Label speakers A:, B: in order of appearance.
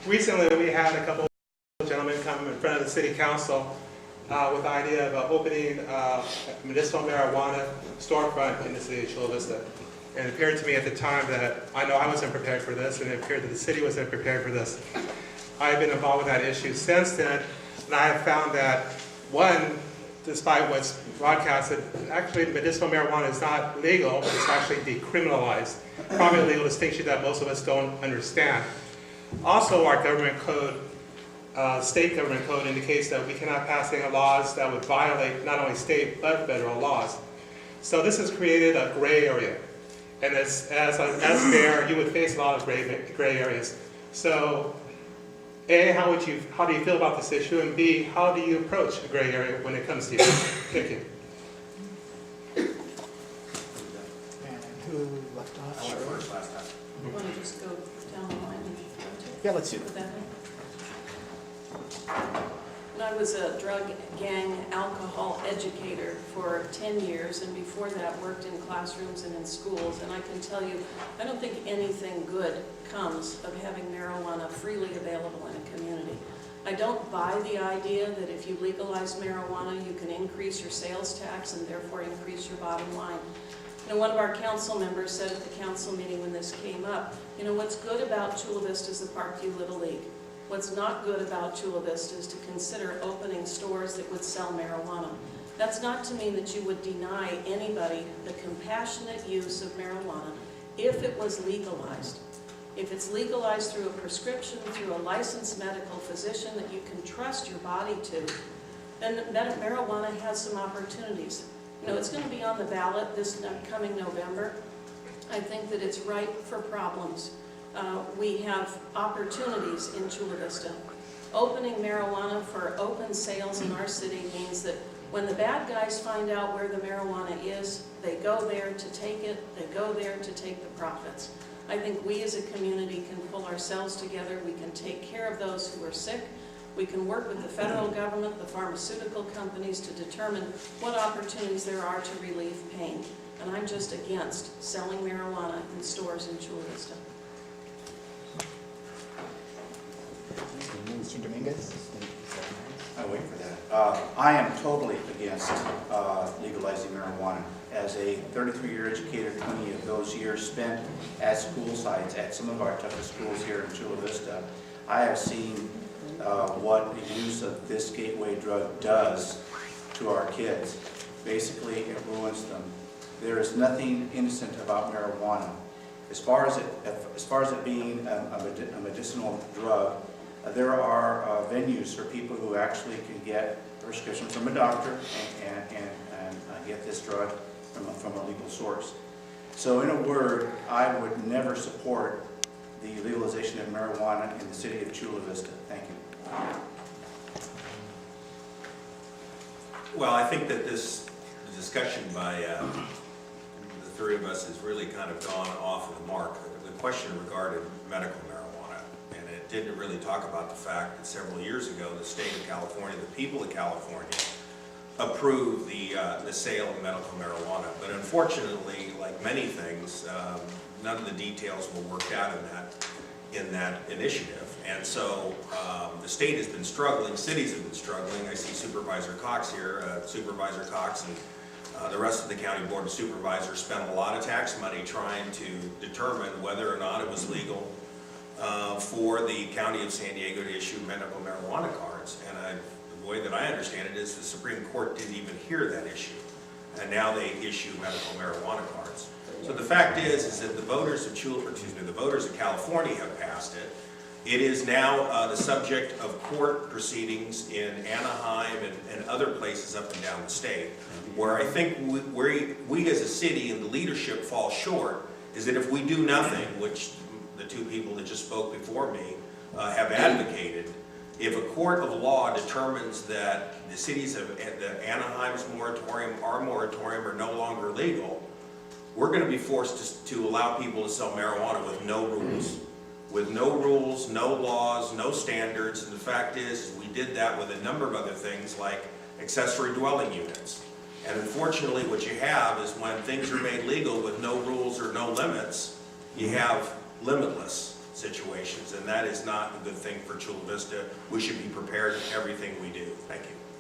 A: Recently, we had a couple of gentlemen come in front of the city council with the idea of opening a medicinal marijuana storefront in the city of Chula Vista. And it appeared to me at the time that I know I wasn't prepared for this, and it appeared that the city wasn't prepared for this. I've been involved with that issue since then, and I have found that, one, despite what's broadcasted, actually medicinal marijuana is not legal, but it's actually decriminalized. Probably a legal distinction that most of us don't understand. Also, our government code, state government code, indicates that we cannot pass any laws that would violate not only state but federal laws. So this has created a gray area, and as mayor, you would face a lot of gray areas. So, A, how do you feel about this issue, and B, how do you approach a gray area when it comes to you? Thank you.
B: And who left off?
C: I went first last time.
D: You want to just go down the line and
B: Yeah, let's do
D: put
B: that.
D: that in? And I was a drug, gang, alcohol educator for 10 years, and before that worked in classrooms and in schools. And I can tell you, I don't think anything good comes of having marijuana freely available in a community. I don't buy the idea that if you legalize marijuana, you can increase your sales tax and therefore increase your bottom line. You know, one of our council members said at the council meeting when this came up, you know, what's good about Chula Vista is the Parkview Little League. What's not good about Chula Vista is to consider opening stores that would sell marijuana. That's not to mean that you would deny anybody the compassionate use of marijuana if it was legalized. If it's legalized through a prescription, through a licensed medical physician that you can trust your body to, then marijuana has some opportunities. You know, it's going to be on the ballot this coming November. I think that it's ripe for problems. We have opportunities in Chula Vista. Opening marijuana for open sales in our city means that when the bad guys find out where the marijuana is, they go there to take it, they go there to take the profits. I think we as a community can pull ourselves together, we can take care of those who are sick, we can work with the federal government, the pharmaceutical companies to determine what opportunities there are to relieve pain. And I'm just against selling marijuana in stores in Chula Vista.
B: Mr. Dominguez?
C: I wait for that. I am totally against legalizing marijuana. As a 33-year educator, 20 of those years spent at school sites, at some of our toughest schools here in Chula Vista, I have seen what the use of this gateway drug does to our kids. Basically, it ruins them. There is nothing innocent about marijuana. As far as it being a medicinal drug, there are venues for people who actually can get a prescription from a doctor and get this drug from a legal source. So in a word, I would never support the legalization of marijuana in the city of Chula Vista. Thank you.
E: Well, I think that this discussion by the three of us has really kind of gone off of the mark. The question regarded medical marijuana, and it didn't really talk about the fact that several years ago the state of California, the people of California, approved the sale of medical marijuana. But unfortunately, like many things, none of the details were worked out in that initiative. And so the state has been struggling, cities have been struggling. I see Supervisor Cox here. Supervisor Cox and the rest of the County Board of Supervisors spent a lot of tax money trying to determine whether or not it was legal for the County of San Diego to issue medical marijuana cards. And the way that I understand it is the Supreme Court didn't even hear that issue. And now they issue medical marijuana cards. So the fact is that the voters of the voters of California have passed it. It is now the subject of court proceedings in Anaheim and other places up and down the state, where I think we as a city and the leadership fall short is that if we do nothing, which the two people that just spoke before me have advocated, if a court of law determines that the cities of Anaheim's moratorium, our moratorium are no longer legal, we're going to be forced to allow people to sell marijuana with no rules. With no rules, no laws, no standards. And the fact is we did that with a number of other things like accessory dwelling units. And unfortunately what you have is when things are made legal with no rules or no limits, you have limitless. situations, and that is not a good thing for Chula Vista. We should be prepared in everything we do. Thank you.